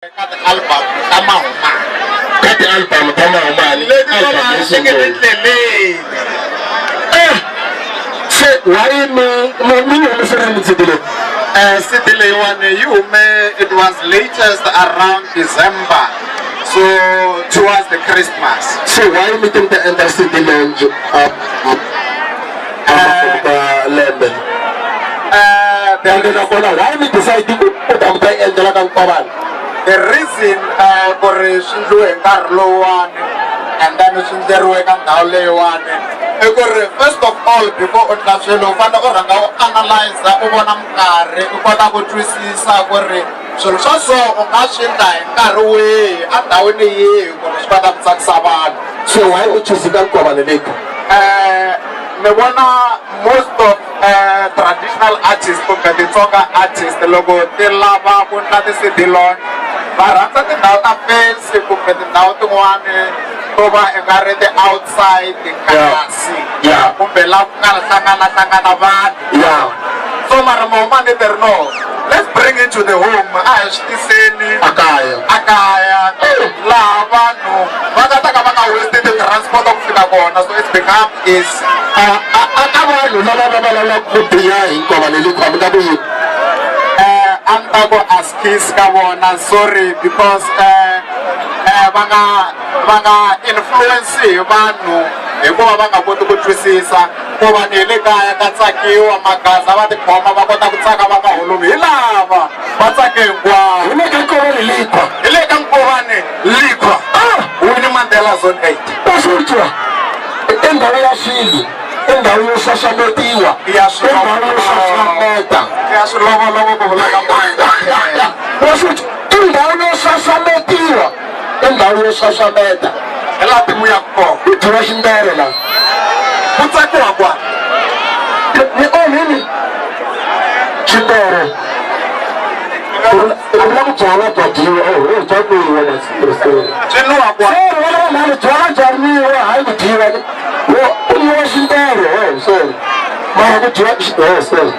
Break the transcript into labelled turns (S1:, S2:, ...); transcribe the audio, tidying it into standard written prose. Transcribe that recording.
S1: Cut album, Tamahoma.
S2: Cut album, Tamahoma. Say, why me listen to the
S1: Sidile one it was latest around December, so towards the Christmas.
S2: Say, why me think the interested in land? Why me decide to put up the end of the
S1: the reason for Shindu Carlo one and then Shinderu and Dale one. First of all, before National analyze the Obanam car, Ukota Trisisa, so Onashinda and Carway, and Dawini, Spadam Saxaban.
S2: So why would you see that cover the lake?
S1: Most of traditional artists, the Tonga artists, the logo, the lava, the Dilon, Barata, the Nauta Fence, the Nauta one, over and the outside the Kalasi.
S2: Yeah.
S1: Umbela Sangana Van.
S2: Yeah.
S1: So, Maramoma, never know. Let's bring it to the home. Akaya, Lava, no. Bagataka wasted the transport of Finagona, so it's become is. Antago askis kawona, sorry, because banga influence banu hikuva va nga koti ku twisisa ku va ni le kaya ka tsakiwa magaza va tikhoma va kota ku tsaka va nga holovi hi lava va tsake hinkwavo
S2: hi
S1: le ka Nkovani Likhwa Winnie Mandela Zone 8
S2: pasutwa endhawu ya swilo endhawu yo xaxametiwa
S1: ya swilovolovo ku vula ka manga
S2: pasutwa endhawu yo xaxametiwa endhawu yo xaxameta
S1: hi laha timu ya kona
S2: ku dyiwa xindere la
S1: ku tsakiwa kwa
S2: ni onhini xindere ula ku byala bya dyiwa bya kuyiwa
S1: swi nuwa kwa
S2: mani byala bya nwiwa hayi ku dyiwa ku nwiwa xindere sorry mara ku dyiwa sorry